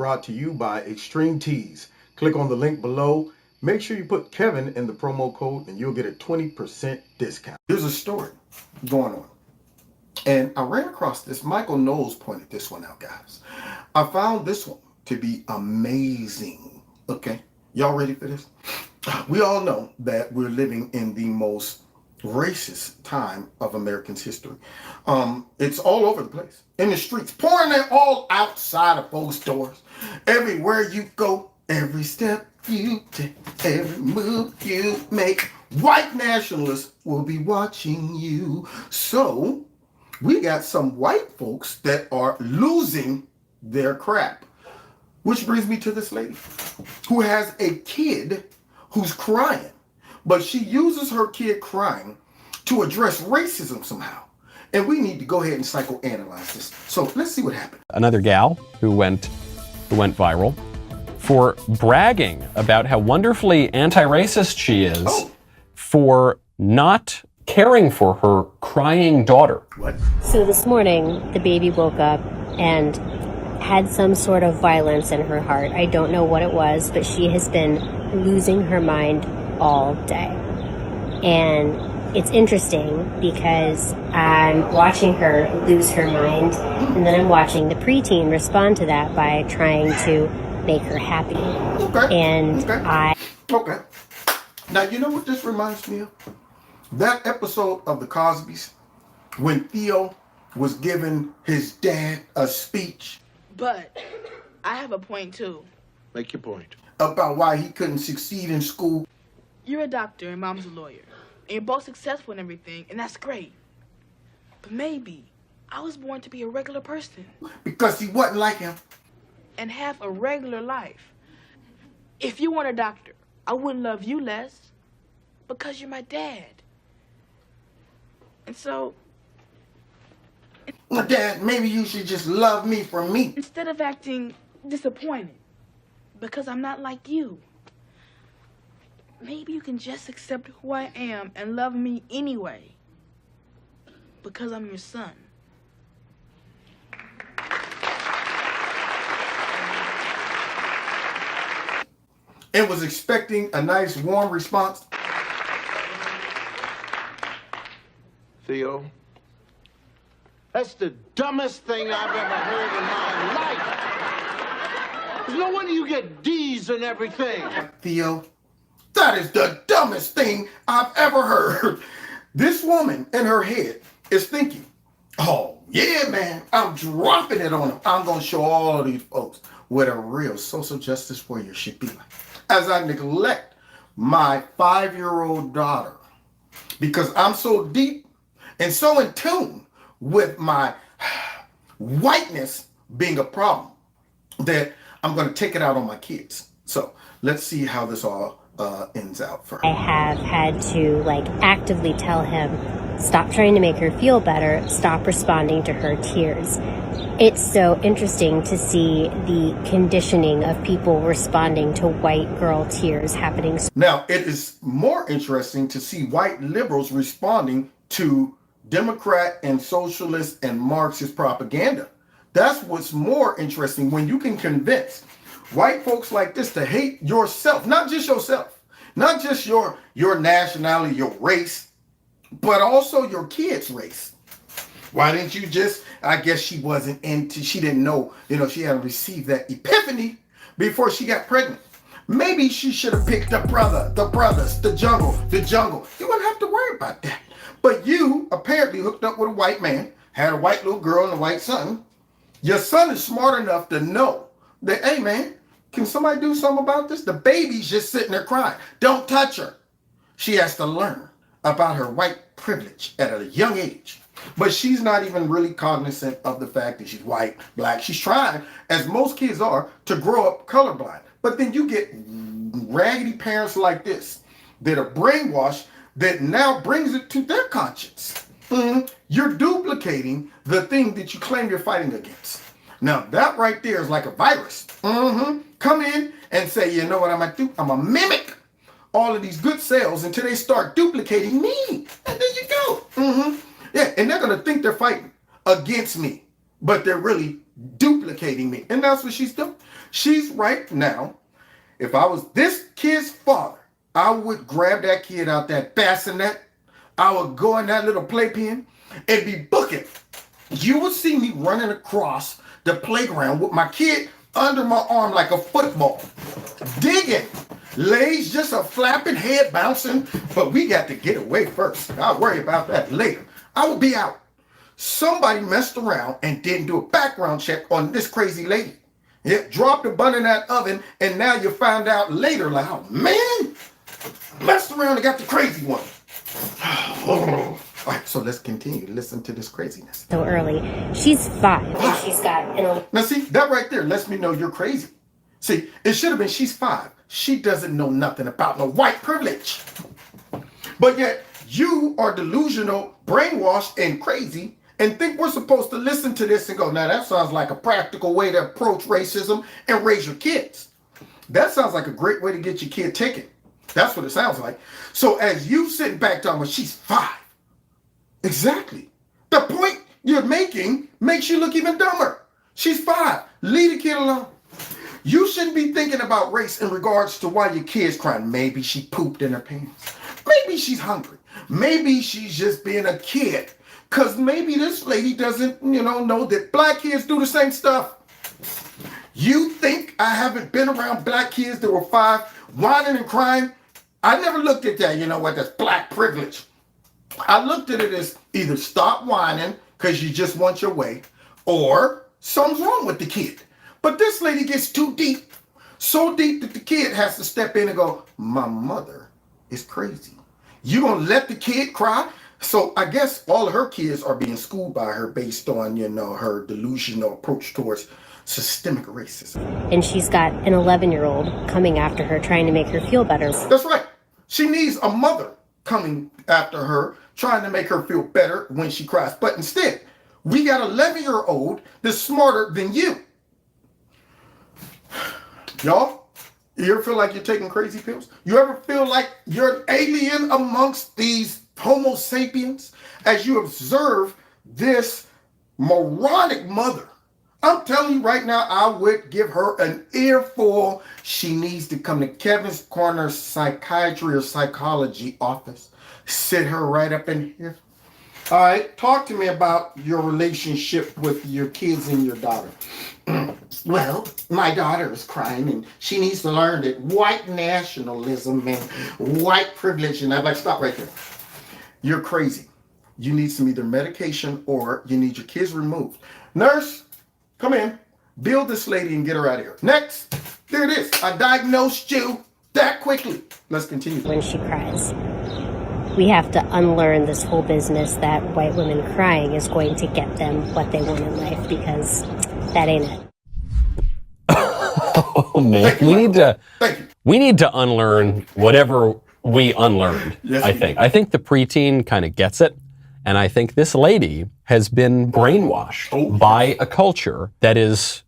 brought to you by Extreme Tees. Click on the link below. Make sure you put Kevin in the promo code and you'll get a 20% discount. Here's a story going on. And I ran across this. Michael Knowles pointed this one out, guys. I found this one to be amazing. Okay, y'all ready for this? We all know that we're living in the most racist time of Americans' history. It's all over the place. In the streets, pouring it all outside of folks' doors. Everywhere you go, every step you take, every move you make, white nationalists will be watching you. So we got some white folks that are losing their crap. Which brings me to this lady who has a kid who's crying, but she uses her kid crying to address racism somehow. And we need to go ahead and psychoanalyze this. So let's see what happened. Another gal who went viral for bragging about how wonderfully anti-racist she is for not caring for her crying daughter. What? So this morning, the baby woke up and had some sort of violence in her heart. I don't know what it was, but she has been losing her mind all day. And it's interesting because I'm watching her lose her mind, and then I'm watching the preteen respond to that by trying to make her happy. Okay. Now, you know what this reminds me of? That episode of The Cosbys when Theo was giving his dad a speech. But I have a point too. Make your point. About why he couldn't succeed in school. You're a doctor and mom's a lawyer. And you're both successful and everything, and that's great. But maybe I was born to be a regular person. Because he wasn't like him. And have a regular life. If you weren't a doctor, I wouldn't love you less. Because you're my dad. And so... Dad, maybe you should just love me for me. Instead of acting disappointed. Because I'm not like you. Maybe you can just accept who I am and love me anyway. Because I'm your son. And was expecting a nice warm response. Theo, that's the dumbest thing I've ever heard in my life. There's no wonder you get D's and everything. Theo, that is the dumbest thing I've ever heard. This woman in her head is thinking, oh, yeah, man, I'm dropping it on them. I'm going to show all of these folks what a real social justice warrior should be like. As I neglect my 5-year-old daughter because I'm so deep and so in tune with my whiteness being a problem that I'm going to take it out on my kids. So let's see how this all ends out for her. I have had to actively tell him, stop trying to make her feel better, stop responding to her tears. It's so interesting to see the conditioning of people responding to white girl tears happening. Now, it is more interesting to see white liberals responding to Democrat and socialist and Marxist propaganda. That's what's more interesting, when you can convince white folks like this to hate yourself, not just yourself, not just your nationality, your race, but also your kid's race. Why didn't you just, I guess she didn't know, she hadn't received that epiphany before she got pregnant. Maybe she should have picked the brothers, the jungle. You wouldn't have to worry about that. But you apparently hooked up with a white man, had a white little girl and a white son. Your son is smart enough to know that, hey man, can somebody do something about this? The baby's just sitting there crying. Don't touch her. She has to learn about her white privilege at a young age. But she's not even really cognizant of the fact that she's white, black. She's trying, as most kids are, to grow up colorblind. But then you get raggedy parents like this that are brainwashed, that now brings it to their conscience. You're duplicating the thing that you claim you're fighting against. Now that right there is like a virus. Come in and say, you know what I'm gonna do? I'm gonna mimic all of these good cells until they start duplicating me. And there you go. Yeah, and they're gonna think they're fighting against me, but they're really duplicating me. And that's what she's doing. She's right now. If I was this kid's father, I would grab that kid out that bassinet. I would go in that little playpen and be booking. You would see me running across the playground with my kid under my arm like a football, digging. Legs just a flapping, head bouncing, but we got to get away first. I'll worry about that later. I will be out. Somebody messed around and didn't do a background check on this crazy lady. It dropped a bun in that oven, and now you find out later, like, oh man, messed around and got the crazy one. All right, so let's continue to listen to this craziness. So early. She's 5, and she's got Now see, that right there lets me know you're crazy. See, it should have been she's 5. She doesn't know nothing about no white privilege. But yet, you are delusional, brainwashed, and crazy, and think we're supposed to listen to this and go, now that sounds like a practical way to approach racism and raise your kids. That sounds like a great way to get your kid taken. That's what it sounds like. So as you sitting back talking about she's 5. Exactly. The point you're making makes you look even dumber. She's 5. Leave the kid alone. You shouldn't be thinking about race in regards to why your kid's crying. Maybe she pooped in her pants. Maybe she's hungry. Maybe she's just being a kid. Because maybe this lady doesn't, know that black kids do the same stuff. You think I haven't been around black kids that were 5 whining and crying? I never looked at that, that's black privilege. I looked at it as either stop whining because you just want your way, or something's wrong with the kid. But this lady gets too deep, so deep that the kid has to step in and go, my mother is crazy. You gonna let the kid cry? So I guess all of her kids are being schooled by her based on, her delusional approach towards systemic racism. And she's got an 11-year-old coming after her, trying to make her feel better. That's right. She needs a mother coming after her, trying to make her feel better when she cries. But instead, we got an 11-year-old that's smarter than you. Y'all, you ever feel like you're taking crazy pills? You ever feel like you're an alien amongst these Homo sapiens as you observe this moronic mother? I'm telling you right now, I would give her an earful. She needs to come to Kevin's Corner psychiatry or psychology office. Sit her right up in here. All right, talk to me about your relationship with your kids and your daughter. Well, my daughter is crying and she needs to learn that white nationalism and white privilege, and I'm like, stop right there. You're crazy. You need some either medication or you need your kids removed. Nurse, come in, bill this lady and get her out of here. Next, there it is. I diagnosed you that quickly. Let's continue. When she cries, we have to unlearn this whole business that white women crying is going to get them what they want in life, because that ain't it. Oh man, we need to unlearn whatever we unlearned. Yes, I think the preteen kind of gets it, and I think this lady has been brainwashed by a culture that is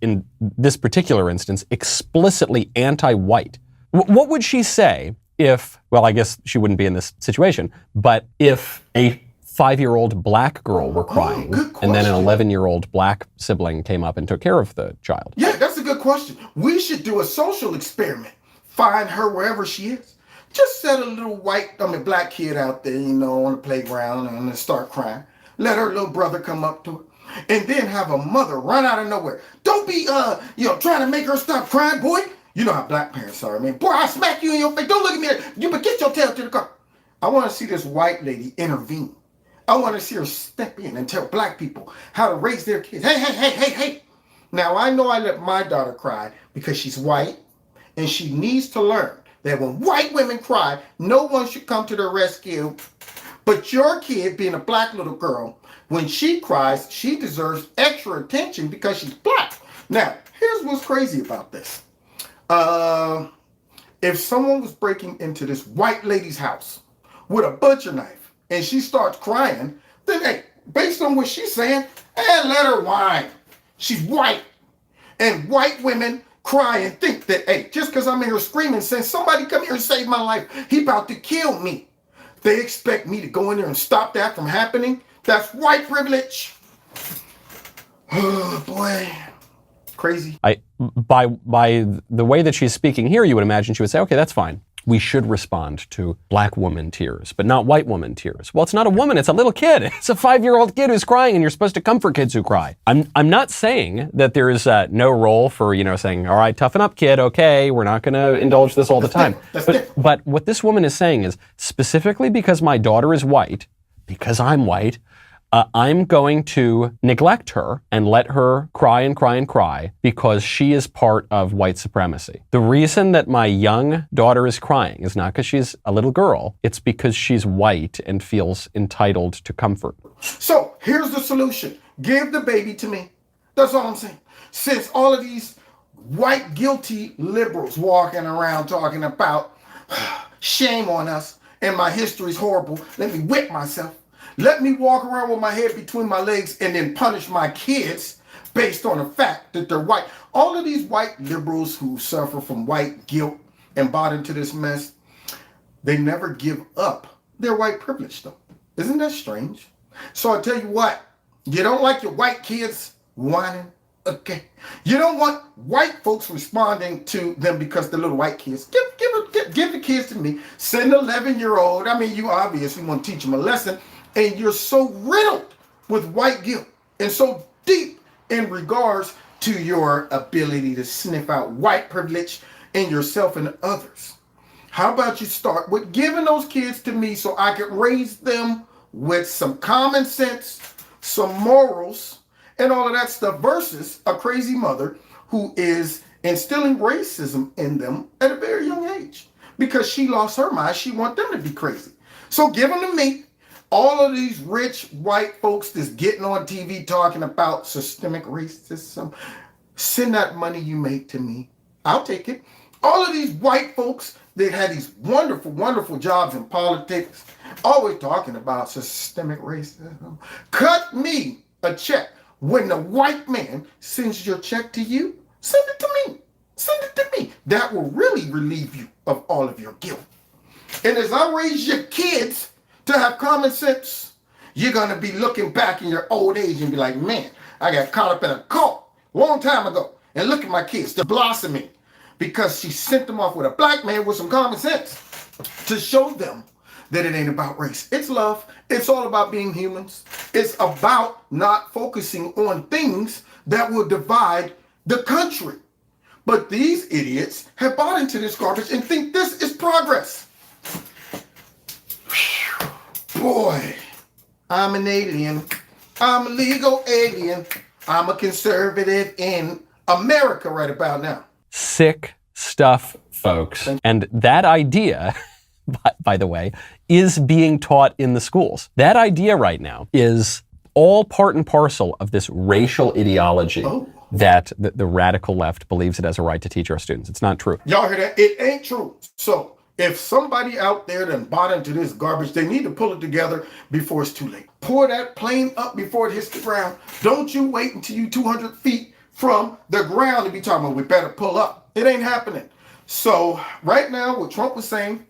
in this particular instance explicitly anti-white. What would she say if, well, I guess she wouldn't be in this situation, but if a 5-year-old black girl were crying and then an 11-year-old black sibling came up and took care of the child? Yeah, that's a good question. We should do a social experiment. Find her wherever she is. Just set a little black kid out there, on the playground and then start crying. Let her little brother come up to her. And then have a mother run out of nowhere. Don't be, trying to make her stop crying, boy. You know how black parents are, man. Boy, I'll smack you in your face. Don't look at me. You but get your tail to the car. I want to see this white lady intervene. I want to see her step in and tell black people how to raise their kids. Hey. Now, I know I let my daughter cry because she's white, and she needs to learn that when white women cry, no one should come to their rescue. But your kid, being a black little girl, when she cries, she deserves extra attention because she's black. Now, here's what's crazy about this. If someone was breaking into this white lady's house with a butcher knife and she starts crying, then, hey, based on what she's saying, let her whine. She's white. And white women cry and think that, hey, just because I'm in here screaming, saying, somebody come here and save my life, he about to kill me. They expect me to go in there and stop that from happening? That's white privilege. Oh, boy. crazy? By the way that she's speaking here, you would imagine she would say, okay, that's fine. We should respond to black woman tears, but not white woman tears. Well, it's not a woman, it's a little kid. It's a 5-year-old kid who's crying, and you're supposed to comfort kids who cry. I'm not saying that there is no role for, saying, all right, toughen up, kid, okay, we're not going to indulge this all the time. But what this woman is saying is, specifically because my daughter is white, because I'm white, I'm going to neglect her and let her cry and cry and cry because she is part of white supremacy. The reason that my young daughter is crying is not because she's a little girl. It's because she's white and feels entitled to comfort. So here's the solution. Give the baby to me. That's all I'm saying. Since all of these white guilty liberals walking around talking about shame on us and my history's horrible, let me whip myself. Let me walk around with my head between my legs and then punish my kids based on the fact that they're white. All of these white liberals who suffer from white guilt and bought into this mess, they never give up their white privilege, though. Isn't that strange? So I tell you what, you don't like your white kids whining? Okay. You don't want white folks responding to them because they're little white kids. Give the kids to me. Send an 11-year-old. You obviously want to teach them a lesson. And you're so riddled with white guilt and so deep in regards to your ability to sniff out white privilege in yourself and others. How about you start with giving those kids to me so I can raise them with some common sense, some morals, and all of that stuff versus a crazy mother who is instilling racism in them at a very young age because she lost her mind. She wants them to be crazy. So give them to me. All of these rich white folks that's getting on TV talking about systemic racism, send that money you make to me. I'll take it. All of these white folks that had these wonderful, wonderful jobs in politics, always talking about systemic racism. Cut me a check. When the white man sends your check to you, send it to me. Send it to me. That will really relieve you of all of your guilt. And as I raise your kids to have common sense, you're going to be looking back in your old age and be like, man, I got caught up in a cult a long time ago. And look at my kids, they're blossoming because she sent them off with a black man with some common sense to show them that it ain't about race. It's love. It's all about being humans. It's about not focusing on things that will divide the country. But these idiots have bought into this garbage and think this is progress. Boy, I'm an alien. I'm a legal alien. I'm a conservative in America right about now. Sick stuff, folks. And that idea, by the way, is being taught in the schools. That idea right now is all part and parcel of this racial ideology that the radical left believes it has a right to teach our students. It's not true. Y'all hear that? It ain't true. So if somebody out there done bought into this garbage, they need to pull it together before it's too late. Pour that plane up before it hits the ground. Don't you wait until you 200 feet from the ground to be talking about we better pull up. It ain't happening. So right now, what Trump was saying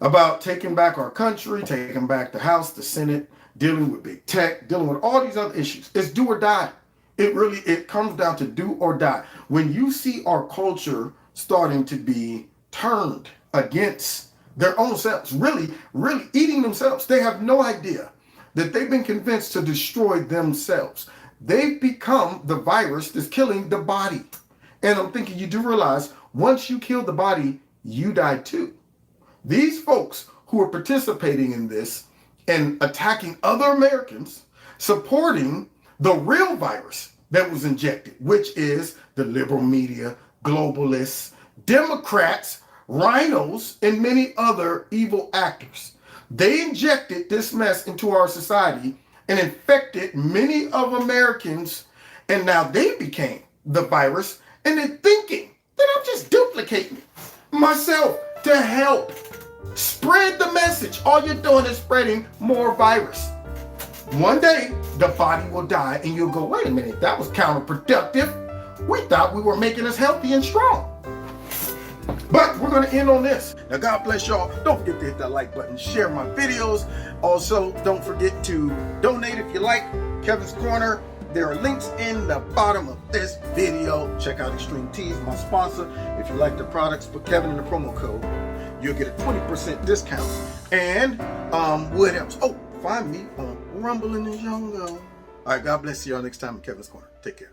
about taking back our country, taking back the House, the Senate, dealing with big tech, dealing with all these other issues, it's do or die. It comes down to do or die. When you see our culture starting to be turned against their own selves, really eating themselves. They have no idea that they've been convinced to destroy themselves. They've become the virus that's killing the body. And I'm thinking, you do realize once you kill the body, you die too. These folks who are participating in this and attacking other Americans, supporting the real virus that was injected, which is the liberal media, globalists, Democrats, rhinos, and many other evil actors. They injected this mess into our society and infected many of Americans, and now they became the virus, and they're thinking that I'm just duplicating myself to help spread the message. All you're doing is spreading more virus. One day, the body will die, and you'll go, wait a minute, that was counterproductive. We thought we were making us healthy and strong. But we're going to end on this. Now, God bless y'all. Don't forget to hit that like button, share my videos. Also, don't forget to donate if you like Kevin's Corner. There are links in the bottom of this video. Check out Extreme Tees, my sponsor. If you like the products, put Kevin in the promo code. You'll get a 20% discount. And what else? Oh, find me on Rumble in the Jungle. All right, God bless you all next time in Kevin's Corner. Take care.